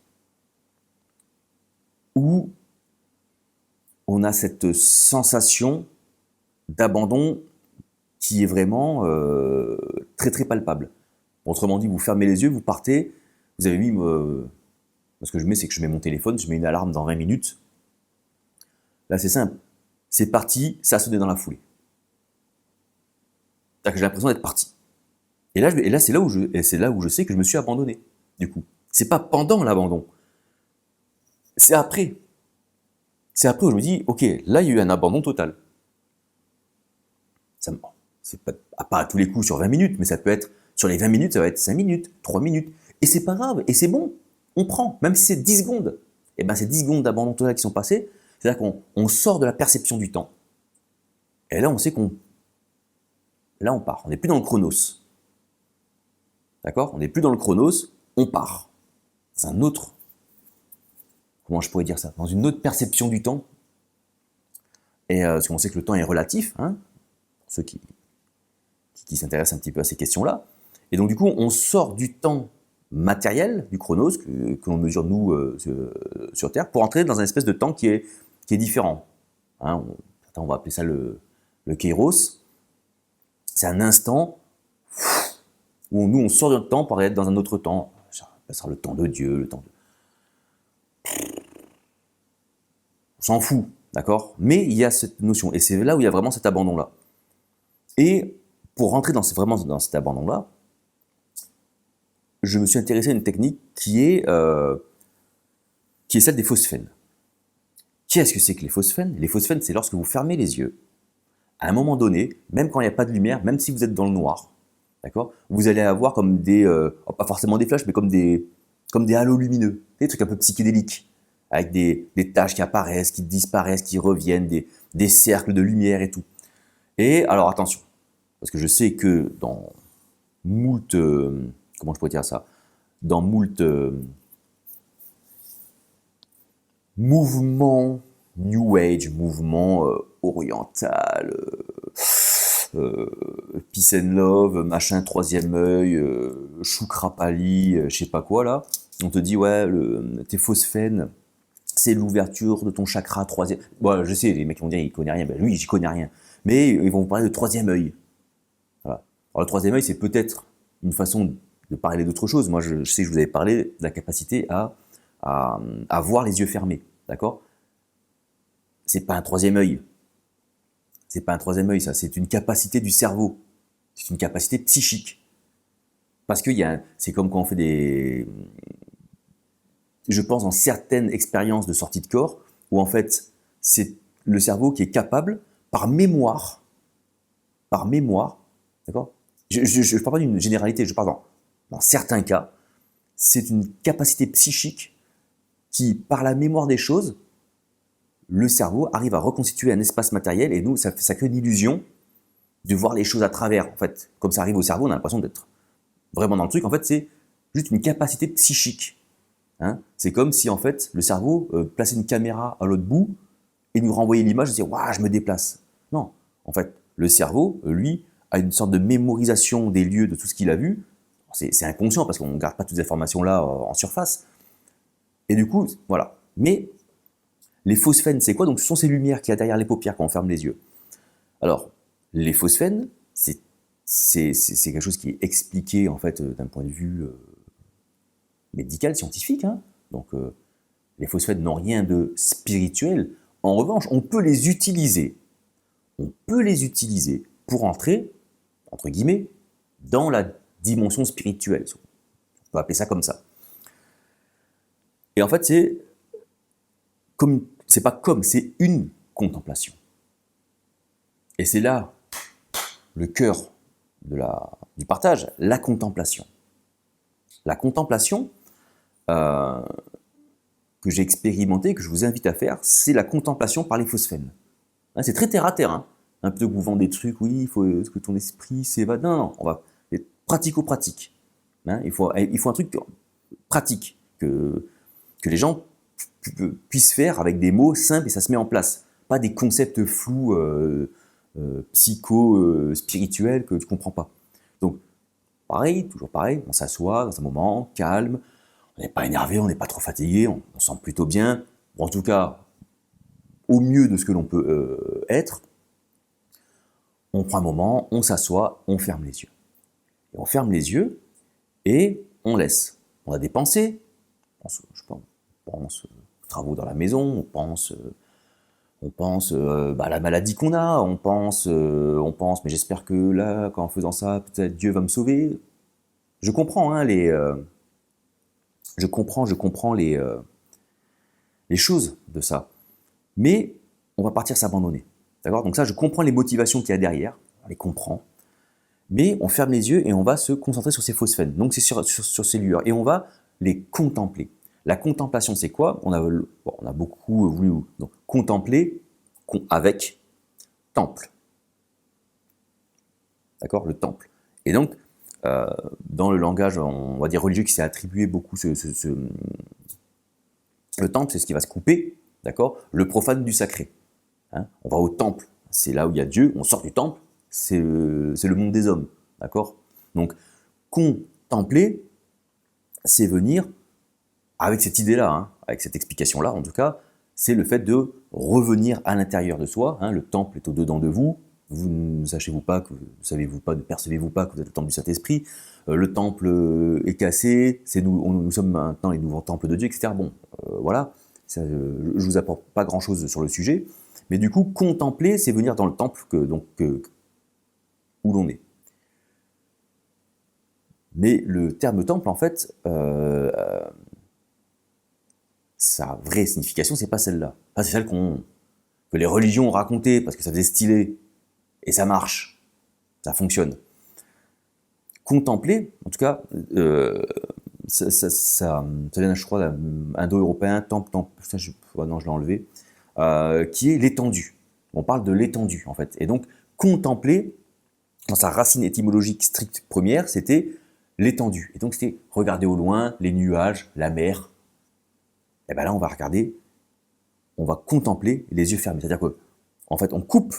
où on a cette sensation d'abandon qui est vraiment très très palpable. Autrement dit, vous fermez les yeux, vous partez, vous avez mis, ce que je mets, c'est que je mets mon téléphone, je mets une alarme dans 20 minutes. Là, c'est simple, c'est parti, ça a sonné dans la foulée. C'est-à-dire que j'ai l'impression d'être parti. Et là, c'est là où je sais que je me suis abandonné. Du coup, c'est pas pendant l'abandon, c'est après. C'est après où je me dis, ok, là, il y a eu un abandon total. C'est pas à tous les coups sur 20 minutes, mais ça peut être, sur les 20 minutes, ça va être 5 minutes, 3 minutes. Et c'est pas grave, et c'est bon, on prend, même si c'est 10 secondes. Et bien, ces 10 secondes d'abandon total qui sont passées, c'est-à-dire qu'on sort de la perception du temps. Et là, on sait là, on part. On n'est plus dans le chronos. D'accord? On n'est plus dans le chronos, on part. C'est un autre. Comment je pourrais dire ça? Dans une autre perception du temps. Et parce qu'on sait que le temps est relatif, hein, pour ceux qui s'intéressent un petit peu à ces questions-là. Et donc, du coup, on sort du temps matériel, du chronos, que l'on mesure, nous, sur Terre, pour entrer dans un espèce de temps qui est différent. Hein, on va appeler ça le kairos. C'est un instant où nous, on sort de notre temps pour être dans un autre temps. Ça sera le temps de Dieu, le temps de... On s'en fout, d'accord? Mais il y a cette notion, et c'est là où il y a vraiment cet abandon-là. Et pour rentrer vraiment dans cet abandon-là, je me suis intéressé à une technique qui est celle des phosphènes. Qu'est-ce que c'est que les phosphènes? Les phosphènes, c'est lorsque vous fermez les yeux, à un moment donné, même quand il n'y a pas de lumière, même si vous êtes dans le noir, d'accord, vous allez avoir comme pas forcément des flashs, mais comme des halos lumineux, des trucs un peu psychédéliques, avec des taches qui apparaissent, qui disparaissent, qui reviennent, des cercles de lumière et tout. Et alors attention, parce que je sais que dans moult, comment je pourrais dire ça, dans moult mouvements New Age, mouvements oriental, Peace and Love, machin, troisième œil, Shukrapali, je sais pas quoi là, on te dit ouais, tes phosphènes, c'est l'ouverture de ton chakra troisième. Bon, je sais, les mecs vont dire il connaît rien, ben lui j'y connais rien, mais ils vont vous parler de troisième œil. Voilà. Alors le troisième œil, c'est peut-être une façon de parler d'autre chose. Moi, je sais que je vous avais parlé de la capacité à voir les yeux fermés, d'accord? C'est pas un troisième œil. C'est pas un troisième œil, ça. C'est une capacité du cerveau. C'est une capacité psychique. Parce que c'est comme quand on fait je pense dans certaines expériences de sortie de corps, où en fait, c'est le cerveau qui est capable, par mémoire, d'accord? Je ne parle pas d'une généralité, je parle dans certains cas, c'est une capacité psychique qui, par la mémoire des choses, le cerveau arrive à reconstituer un espace matériel et nous, ça crée une illusion de voir les choses à travers. En fait, comme ça arrive au cerveau, on a l'impression d'être vraiment dans le truc. En fait, c'est juste une capacité psychique. Hein. C'est comme si en fait le cerveau plaçait une caméra à l'autre bout et nous renvoyait l'image et disait waouh, je me déplace. Non, en fait, le cerveau, lui, a une sorte de mémorisation des lieux de tout ce qu'il a vu. C'est inconscient parce qu'on ne garde pas toutes ces informations-là en surface. Et du coup, voilà. Mais les phosphènes, c'est quoi? Donc ce sont ces lumières qu'il y a derrière les paupières quand on ferme les yeux. Alors, les phosphènes, c'est quelque chose qui est expliqué en fait d'un point de vue médical, scientifique. Hein. Donc, les phosphènes n'ont rien de spirituel. En revanche, on peut les utiliser. On peut les utiliser pour entrer, entre guillemets, dans la dimension spirituelle. On peut appeler ça comme ça. Et en fait, c'est une contemplation. Et c'est là le cœur du partage, la contemplation. La contemplation que j'ai expérimentée, que je vous invite à faire, c'est la contemplation par les phosphènes. Hein, c'est très terre à terre. Hein. Un peu que vous vendez des trucs, oui, il faut que ton esprit s'évade. Non, on va être pratico-pratique. Hein, il faut un truc pratique que les gens puissent faire avec des mots simples et ça se met en place. Pas des concepts flous, psycho-spirituels que tu ne comprends pas. Donc, pareil, toujours pareil, on s'assoit dans un moment calme, on n'est pas énervé, on n'est pas trop fatigué, on sent plutôt bien, bon, en tout cas, au mieux de ce que l'on peut être. On prend un moment, on s'assoit, on ferme les yeux. Et on ferme les yeux et on laisse. On a des pensées, on pense aux travaux dans la maison, on pense à la maladie qu'on a, on pense, mais j'espère que là, en faisant ça, peut-être Dieu va me sauver. Je comprends, hein, je comprends les choses de ça. Mais on va partir s'abandonner. D'accord? Donc ça, je comprends les motivations qu'il y a derrière, on les comprend. Mais on ferme les yeux et on va se concentrer sur ces phosphènes. Donc c'est sur ces lueurs. Et on va les contempler. La contemplation, c'est quoi? On a beaucoup voulu donc, contempler avec temple. D'accord? Le temple. Et donc, dans le langage, on va dire religieux, qui s'est attribué beaucoup le temple, c'est ce qui va se couper, d'accord? Le profane du sacré. Hein, on va au temple, c'est là où il y a Dieu, on sort du temple, c'est le monde des hommes, d'accord? Donc, contempler, c'est venir, avec cette idée-là, hein, avec cette explication-là en tout cas, c'est le fait de revenir à l'intérieur de soi, hein, le temple est au-dedans de vous, vous ne savez-vous pas, ne percevez-vous pas que vous êtes le temple du Saint-Esprit, le temple est cassé, nous sommes maintenant les nouveaux temples de Dieu, etc. Bon, voilà, je ne vous apporte pas grand-chose sur le sujet, mais du coup, contempler, c'est venir dans le temple où l'on est. Mais le terme temple, en fait, sa vraie signification, c'est pas celle-là. C'est celle que les religions ont racontée parce que ça faisait stylé et ça marche, ça fonctionne. Contempler, en tout cas, ça vient, je crois, indo-européen, temple, ça, non, je l'ai enlevé, qui est l'étendue. On parle de l'étendue, en fait. Et donc, contempler, dans sa racine étymologique stricte première, c'était l'étendue. Et donc, c'était regarder au loin les nuages, la mer. Et bien là, on va regarder, on va contempler les yeux fermés. C'est-à-dire que, en fait, on coupe,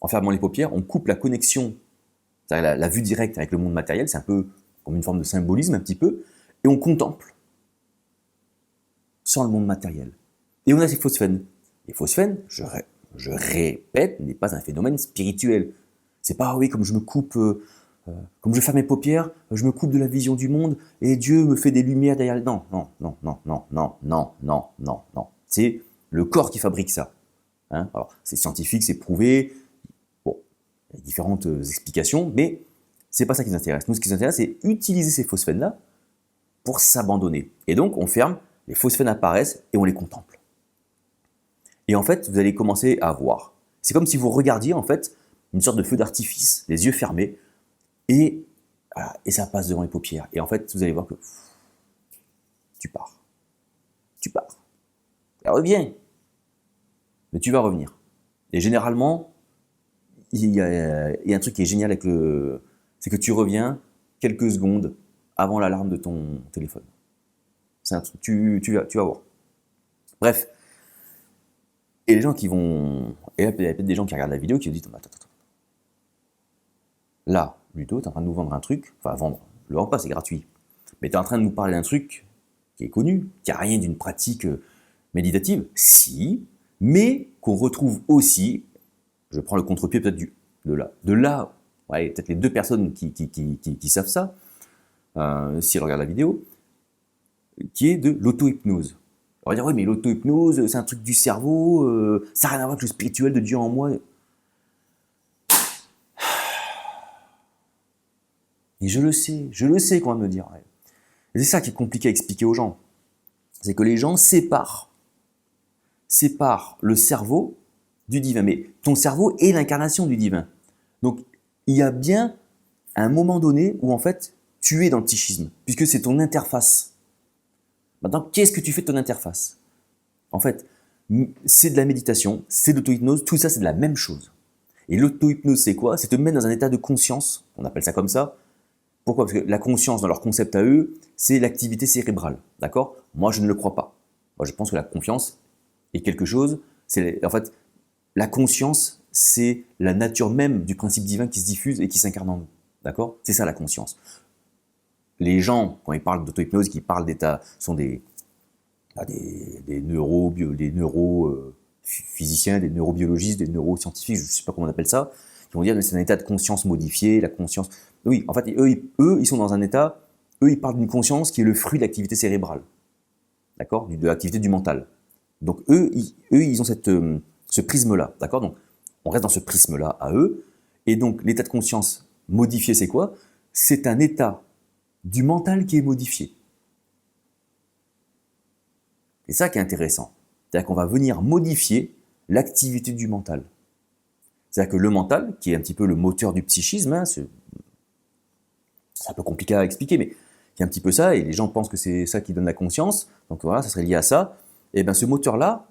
en fermant les paupières, on coupe la connexion, c'est-à-dire la vue directe avec le monde matériel, c'est un peu comme une forme de symbolisme, un petit peu, et on contemple, sans le monde matériel. Et on a ces phosphènes. Les phosphènes, je répète, n'est pas un phénomène spirituel. C'est pas, oui, comme je me coupe, comme je ferme mes paupières, je me coupe de la vision du monde, et Dieu me fait des lumières derrière. Non, non, non, non, non, non, non, non, non, non. C'est le corps qui fabrique ça. Hein, alors, c'est scientifique, c'est prouvé. Bon, il y a différentes explications, mais c'est pas ça qui nous intéresse. Nous, ce qui nous intéresse, c'est utiliser ces phosphènes-là pour s'abandonner. Et donc, on ferme, les phosphènes apparaissent et on les contemple. Et en fait, vous allez commencer à voir. C'est comme si vous regardiez, en fait, une sorte de feu d'artifice, les yeux fermés, et, voilà, et ça passe devant les paupières. Et en fait, vous allez voir que tu pars. Tu pars. Et reviens. Mais tu vas revenir. Et généralement, il y a un truc qui est génial c'est que tu reviens quelques secondes avant l'alarme de ton téléphone. C'est un truc, tu vas voir. Bref. Et les gens qui vont... Et là, il y a peut-être des gens qui regardent la vidéo qui se disent, attends. Là, Ludo, tu es en train de nous vendre un truc, enfin vendre, le repas c'est gratuit, mais tu es en train de nous parler d'un truc qui est connu, qui n'a rien d'une pratique méditative, si, mais qu'on retrouve aussi, je prends le contre-pied peut-être de là, ouais, peut-être les deux personnes qui savent ça, si elles regardent la vidéo, qui est de l'auto-hypnose. On va dire, oui, mais l'auto-hypnose, c'est un truc du cerveau, ça n'a rien à voir avec le spirituel de Dieu en moi. Et je le sais qu'on va me dire. Ouais. Et c'est ça qui est compliqué à expliquer aux gens. C'est que les gens séparent le cerveau du divin. Mais ton cerveau est l'incarnation du divin. Donc, il y a bien un moment donné où, en fait, tu es dans le psychisme, puisque c'est ton interface. Maintenant, qu'est-ce que tu fais de ton interface? En fait, c'est de la méditation, c'est de l'auto-hypnose, tout ça, c'est de la même chose. Et l'auto-hypnose, c'est quoi? C'est te mettre dans un état de conscience, on appelle ça comme ça. Pourquoi? Parce que la conscience, dans leur concept à eux, c'est l'activité cérébrale. D'accord? Moi, je ne le crois pas. Moi, je pense que la confiance est quelque chose. En fait, la conscience, c'est la nature même du principe divin qui se diffuse et qui s'incarne en nous. D'accord? C'est ça la conscience. Les gens, quand ils parlent d'auto-hypnose, qui parlent d'état, sont des neurophysiciens, des neurobiologistes, des neuroscientifiques, je ne sais pas comment on appelle ça, qui vont dire que c'est un état de conscience modifié, la conscience... Oui, en fait, eux, ils sont dans un état, eux, ils parlent d'une conscience qui est le fruit de l'activité cérébrale, d'accord, de l'activité du mental. Donc, eux, ils ont ce prisme-là, d'accord. Donc, on reste dans ce prisme-là à eux, et donc, l'état de conscience modifié, c'est quoi? C'est un état du mental qui est modifié. C'est ça qui est intéressant. C'est-à-dire qu'on va venir modifier l'activité du mental. C'est-à-dire que le mental, qui est un petit peu le moteur du psychisme, hein, c'est un peu compliqué à expliquer, mais qui est un petit peu ça, et les gens pensent que c'est ça qui donne la conscience, donc voilà, ça serait lié à ça. Et bien ce moteur-là,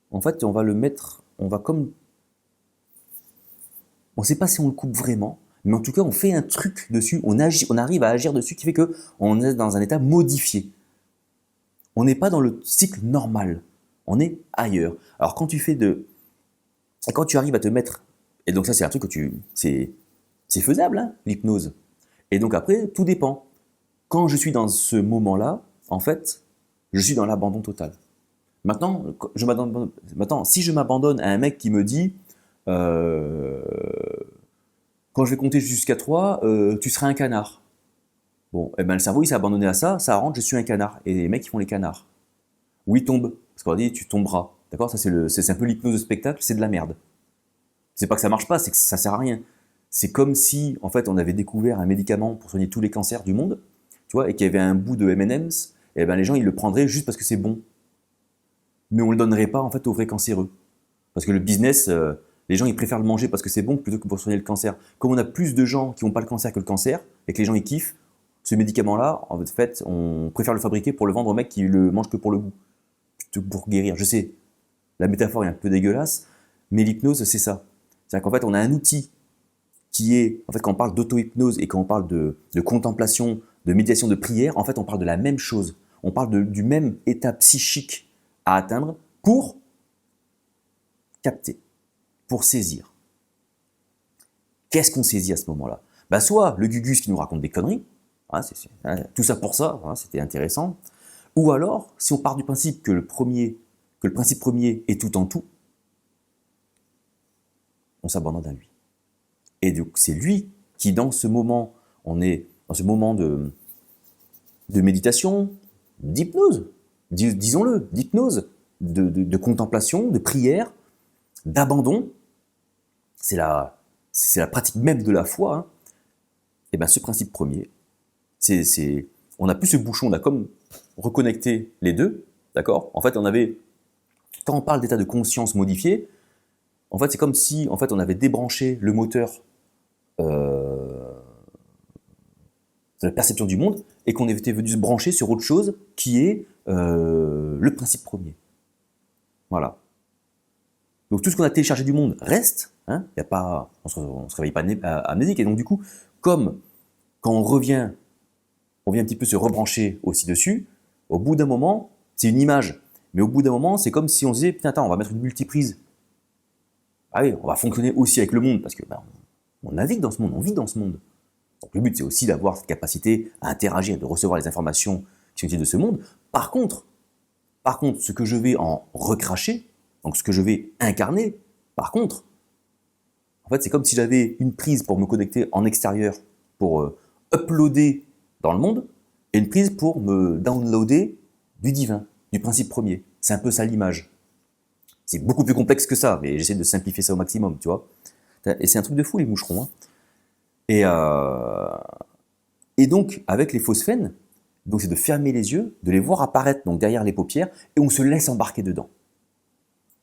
en fait, on va le mettre, on va comme... On ne sait pas si on le coupe vraiment, mais en tout cas, on fait un truc dessus, on arrive à agir dessus, qui fait qu'on est dans un état modifié. On n'est pas dans le cycle normal, on est ailleurs. Alors quand tu arrives à te mettre, et donc ça c'est un truc que c'est faisable, hein, l'hypnose. Et donc après, tout dépend. Quand je suis dans ce moment-là, en fait, je suis dans l'abandon total. Maintenant, si je m'abandonne à un mec qui me dit quand je vais compter jusqu'à 3, tu seras un canard. Bon, eh ben le cerveau il s'est abandonné à ça, ça rentre, je suis un canard. Et les mecs ils font les canards. Ou ils tombent, parce qu'on dit tu tomberas. D'accord? Ça c'est un peu l'hypnose de spectacle, c'est de la merde. C'est pas que ça marche pas, c'est que ça sert à rien. C'est comme si en fait on avait découvert un médicament pour soigner tous les cancers du monde, tu vois, et qu'il y avait un bout de M&M's, et ben les gens ils le prendraient juste parce que c'est bon. Mais on le donnerait pas en fait aux vrais cancéreux. Parce que le business, les gens ils préfèrent le manger parce que c'est bon plutôt que pour soigner le cancer. Comme on a plus de gens qui n'ont pas le cancer que le cancer, et que les gens ils kiffent, ce médicament-là, en fait, on préfère le fabriquer pour le vendre au mec qui le mange que pour le goût, plutôt que pour guérir. Je sais, la métaphore est un peu dégueulasse, mais l'hypnose, c'est ça. C'est-à-dire qu'en fait, on a un outil qui est, en fait, quand on parle d'auto-hypnose et quand on parle de contemplation, de méditation, de prière, en fait, on parle de la même chose. On parle du même état psychique à atteindre pour capter, pour saisir. Qu'est-ce qu'on saisit à ce moment-là? Bah, soit le Gugus qui nous raconte des conneries, tout ça pour ça, c'était intéressant. Ou alors, si on part du principe que le principe premier est tout en tout, on s'abandonne à lui. Et donc, c'est lui qui, dans ce moment, on est dans ce moment de méditation, d'hypnose, disons-le, d'hypnose, de contemplation, de prière, d'abandon. C'est la pratique même de la foi. Hein. Et bien, ce principe premier, on n'a plus ce bouchon, on a comme reconnecté les deux, d'accord? En fait, quand on parle d'état de conscience modifié, en fait, c'est comme si, en fait, on avait débranché le moteur de la perception du monde et qu'on était venu se brancher sur autre chose qui est le principe premier. Voilà. Donc tout ce qu'on a téléchargé du monde reste, hein, on se réveille pas amnésique. Et donc du coup, comme quand on revient on vient un petit peu se rebrancher aussi dessus. Au bout d'un moment, c'est une image. Mais au bout d'un moment, c'est comme si on se disait, putain, attends, on va mettre une multiprise. Ah oui, on va fonctionner aussi avec le monde, parce que on navigue dans ce monde, on vit dans ce monde. Donc le but, c'est aussi d'avoir cette capacité à interagir, de recevoir les informations qui sont utiles de ce monde. Par contre, ce que je vais en recracher, donc ce que je vais incarner, par contre, en fait, c'est comme si j'avais une prise pour me connecter en extérieur, pour uploader dans le monde, et une prise pour me downloader du divin, du principe premier. C'est un peu ça l'image. C'est beaucoup plus complexe que ça, mais j'essaie de simplifier ça au maximum, tu vois. Et c'est un truc de fou, les moucherons. Hein. Et donc, avec les phosphènes, donc c'est de fermer les yeux, de les voir apparaître donc derrière les paupières, et on se laisse embarquer dedans.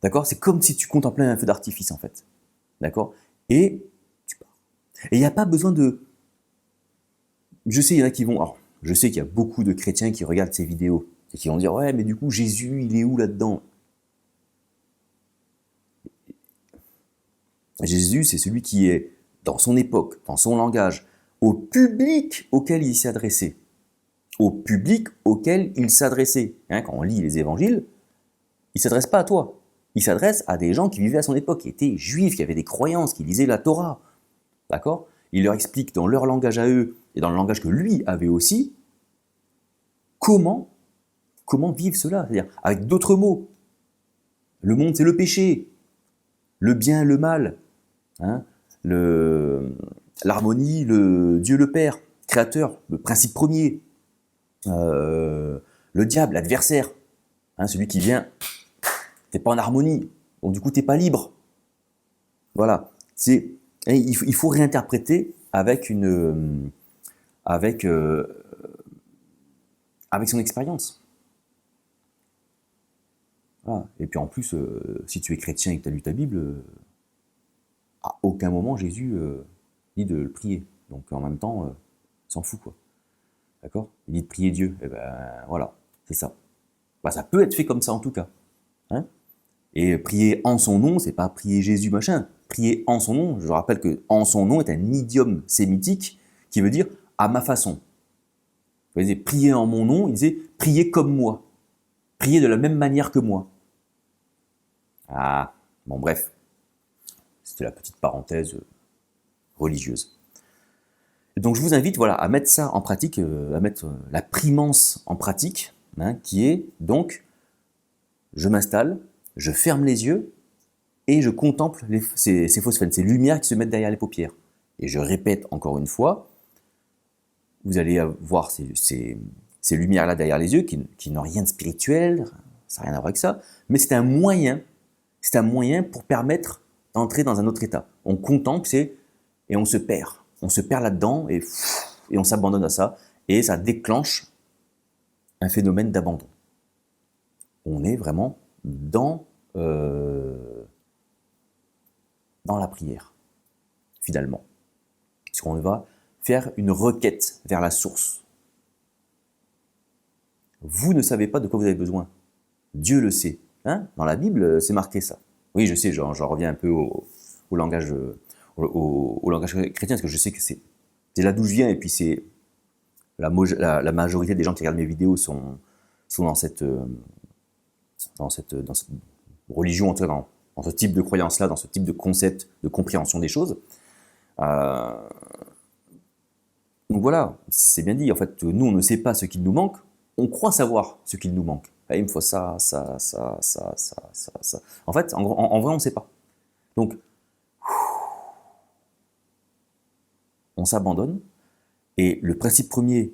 D'accord? C'est comme si tu contemplais un feu d'artifice, en fait. D'accord? Et tu pars. Et il n'y a pas besoin de... Je sais, il y en a qui vont... Alors, je sais qu'il y a beaucoup de chrétiens qui regardent ces vidéos et qui vont dire « Ouais, mais du coup, Jésus, il est où là-dedans ?» Jésus, c'est celui qui est, dans son époque, dans son langage, au public auquel il s'est adressé. Au public auquel il s'adressait. Hein, quand on lit les évangiles, il ne s'adresse pas à toi. Il s'adresse à des gens qui vivaient à son époque, qui étaient juifs, qui avaient des croyances, qui lisaient la Torah. D'accord? Il leur explique dans leur langage à eux, et dans le langage que lui avait aussi, comment vivre cela. C'est-à-dire, avec d'autres mots. Le monde, c'est le péché. Le bien, le mal. Hein, l'harmonie, le Dieu le Père, créateur, le principe premier, le diable, l'adversaire, hein, celui qui vient, t'es pas en harmonie, donc du coup t'es pas libre. Voilà, il faut réinterpréter avec son expérience. Voilà. Et puis en plus, si tu es chrétien et que tu as lu ta Bible, à aucun moment Jésus dit de le prier. Donc en même temps, s'en fout quoi. D'accord? Il dit de prier Dieu. Et ben voilà, c'est ça. Bah, ça peut être fait comme ça en tout cas. Hein? Et prier en son nom, c'est pas prier Jésus machin. Prier en son nom, je rappelle que en son nom est un idiome sémitique qui veut dire à ma façon. Vous voyez, prier en mon nom, il disait prier comme moi. Prier de la même manière que moi. Ah, bon bref. C'était la petite parenthèse religieuse. Et donc je vous invite voilà, à mettre ça en pratique, à mettre la primance en pratique, hein, qui est donc, je m'installe, je ferme les yeux et je contemple ces phosphènes, ces lumières qui se mettent derrière les paupières. Et je répète encore une fois, vous allez voir ces lumières-là derrière les yeux qui n'ont rien de spirituel, ça n'a rien à voir avec ça, mais c'est un moyen pour permettre d'entrer dans un autre état. On contemple, et on se perd. On se perd là-dedans et on s'abandonne à ça. Et ça déclenche un phénomène d'abandon. On est vraiment dans la prière, finalement. Puisqu'on va faire une requête vers la source. Vous ne savez pas de quoi vous avez besoin. Dieu le sait. Hein? Dans la Bible, c'est marqué ça. Oui, je sais, j'en reviens un peu au langage... au langage chrétien, parce que je sais que c'est là d'où je viens, et puis c'est la majorité des gens qui regardent mes vidéos sont dans cette religion, en tout cas dans ce type de croyance-là, dans ce type de concept de compréhension des choses. Donc voilà, c'est bien dit, en fait, nous on ne sait pas ce qu'il nous manque, on croit savoir ce qu'il nous manque. Là, il me faut ça. En fait, en vrai, on ne sait pas. Donc, on s'abandonne, et le principe premier,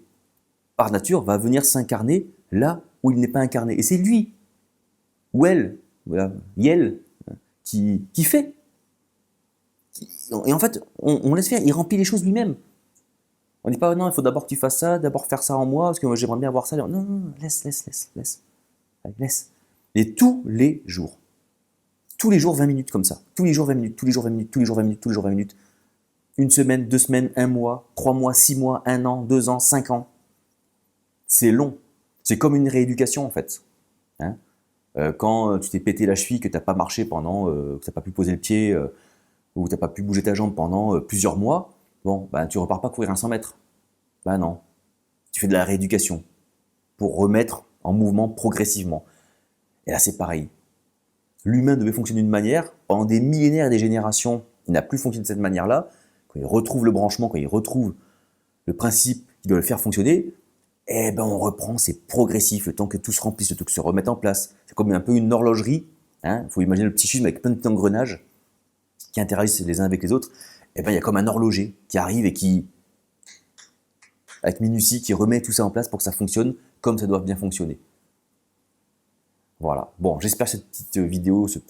par nature, va venir s'incarner là où il n'est pas incarné. Et c'est lui, ou elle, voilà, Yel, qui fait. Et en fait, on laisse faire, il remplit les choses lui-même. On ne dit pas, non, il faut d'abord que tu fasses ça, d'abord faire ça en moi, parce que moi j'aimerais bien avoir ça. Non, laisse. Allez, laisse. Et tous les jours 20 minutes comme ça. Tous les jours 20 minutes, tous les jours 20 minutes, tous les jours 20 minutes, tous les jours 20 minutes. Une semaine, 2 semaines, 1 mois, 3 mois, 6 mois, 1 an, 2 ans, 5 ans. C'est long. C'est comme une rééducation en fait. Hein, quand tu t'es pété la cheville, que tu n'as pas marché pendant, que tu n'as pas pu poser le pied, ou que tu n'as pas pu bouger ta jambe pendant plusieurs mois, bon, ben, tu repars pas courir un 100 mètres. Ben non. tu fais de la rééducation pour remettre en mouvement progressivement. Et là, c'est pareil. L'humain devait fonctionner d'une manière, pendant des millénaires et des générations, il n'a plus fonctionné de cette manière-là. Quand il retrouve le branchement, quand il retrouve le principe qui doit le faire fonctionner, eh ben on reprend, c'est progressif, le temps que tout se remplisse, le temps que se remette en place. C'est comme un peu une horlogerie. Il faut imaginer le psychisme avec plein de petits engrenages qui interagissent les uns avec les autres. Eh ben il y a comme un horloger qui arrive et qui, avec minutie, qui remet tout ça en place pour que ça fonctionne comme ça doit bien fonctionner. Voilà. Bon, j'espère que cette petite vidéo, j'ai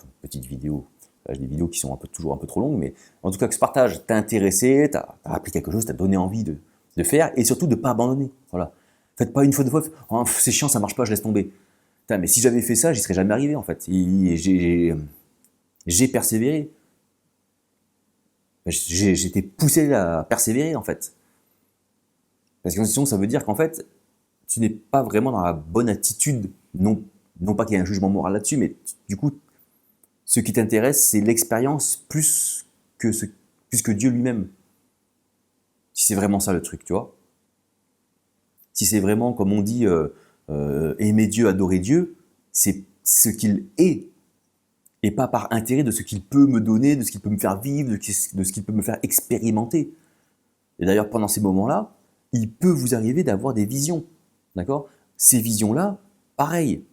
des vidéos qui sont toujours un peu trop longues, mais en tout cas que ce partage t'a intéressé, t'as appris quelque chose, t'a donné envie de faire, et surtout de ne pas abandonner. Voilà. Faites pas une fois, deux fois, oh, c'est chiant, ça marche pas, je laisse tomber. Putain, mais si j'avais fait ça, j'y serais jamais arrivé en fait. J'ai persévéré. J'étais poussé à persévérer en fait. Parce que sinon, ça veut dire qu'en fait, tu n'es pas vraiment dans la bonne attitude, non pas qu'il y ait un jugement moral là-dessus, mais du coup, ce qui t'intéresse, c'est l'expérience plus que Dieu lui-même. Si c'est vraiment ça le truc, tu vois. Si c'est vraiment, comme on dit, aimer Dieu, adorer Dieu, c'est ce qu'il est, et pas par intérêt de ce qu'il peut me donner, de ce qu'il peut me faire vivre, de ce qu'il peut me faire expérimenter. Et d'ailleurs, pendant ces moments-là, il peut vous arriver d'avoir des visions, d'accord? Ces visions-là, pareil,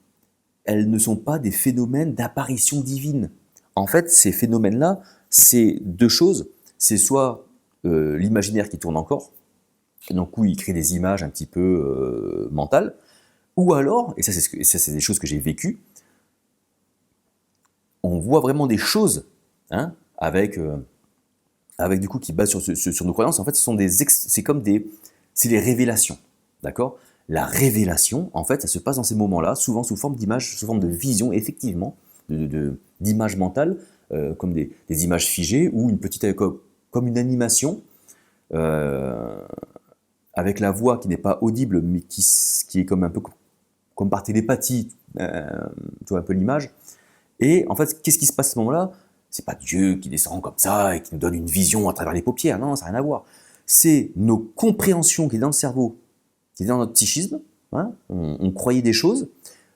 elles ne sont pas des phénomènes d'apparition divine. En fait, ces phénomènes-là, c'est deux choses. C'est soit l'imaginaire qui tourne encore, donc où il crée des images un petit peu mentales, ou alors, et ça c'est des choses que j'ai vécues, on voit vraiment des choses, avec du coup qui basent sur nos croyances. En fait, c'est les révélations, d'accord? La révélation, en fait, ça se passe dans ces moments-là, souvent sous forme d'images, sous forme de vision, effectivement, d'images mentales, comme des images figées, ou une petite, comme une animation, avec la voix qui n'est pas audible, mais qui est comme un peu comme par télépathie, tu vois un peu l'image. Et en fait, qu'est-ce qui se passe à ce moment-là? C'est pas Dieu qui descend comme ça et qui nous donne une vision à travers les paupières, non, ça n'a rien à voir. C'est nos compréhensions qui est dans le cerveau, qui est dans notre psychisme, on croyait des choses,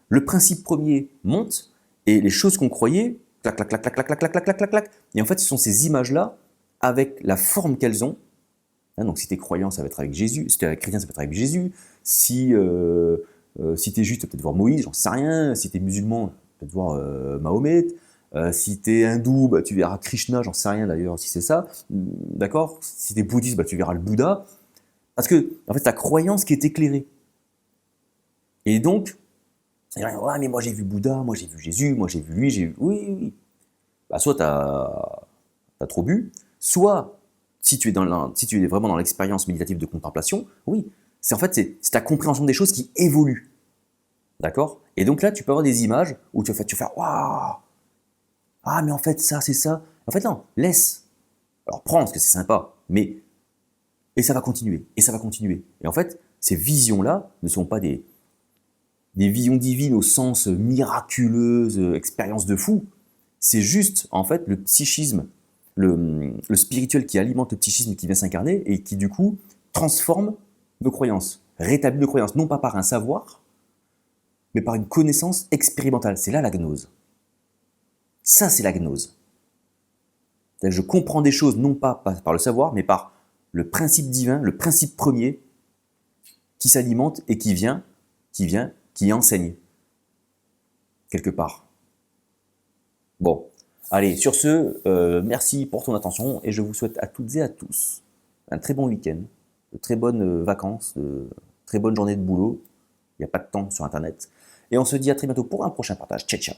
le principe premier monte, et les choses qu'on croyait, clac, clac, clac, clac, clac, clac, clac, clac, clac, clac, clac, et en fait, ce sont ces images-là, avec la forme qu'elles ont, donc si tu es croyant, ça va être avec Jésus, si tu es chrétien, ça va être avec Jésus, si tu es juif, tu vas peut-être voir Moïse, j'en sais rien, si tu es musulman, tu vas peut-être voir Mahomet, si tu es hindou, tu verras Krishna, j'en sais rien d'ailleurs si c'est ça, d'accord? Si tu es bouddhiste, tu verras le Bouddha, parce que en fait, ta croyance qui est éclairée. Et donc, ouais, mais moi j'ai vu Bouddha, moi j'ai vu Jésus, moi j'ai vu lui, j'ai vu... Oui. Soit tu as trop bu, soit si tu es vraiment dans l'expérience méditative de contemplation, oui, c'est ta compréhension des choses qui évolue. D'accord? Et donc là, tu peux avoir des images où tu vas faire waouh! Ah, mais en fait, ça, c'est ça. En fait, non, laisse. Alors, prends, parce que c'est sympa, mais. Et ça va continuer, et ça va continuer. Et en fait, ces visions-là ne sont pas des visions divines au sens miraculeuse, expérience de fou. C'est juste, en fait, le psychisme, le spirituel qui alimente le psychisme qui vient s'incarner et qui, du coup, transforme nos croyances, rétablit nos croyances, non pas par un savoir, mais par une connaissance expérimentale. C'est là la gnose. Ça, c'est la gnose. C'est-à-dire que je comprends des choses non pas par le savoir, mais par le principe divin, le principe premier, qui s'alimente et qui enseigne, quelque part. Bon, allez, sur ce, merci pour ton attention, et je vous souhaite à toutes et à tous un très bon week-end, de très bonnes vacances, de très bonnes journées de boulot. Il n'y a pas de temps sur Internet. Et on se dit à très bientôt pour un prochain partage. Ciao, ciao.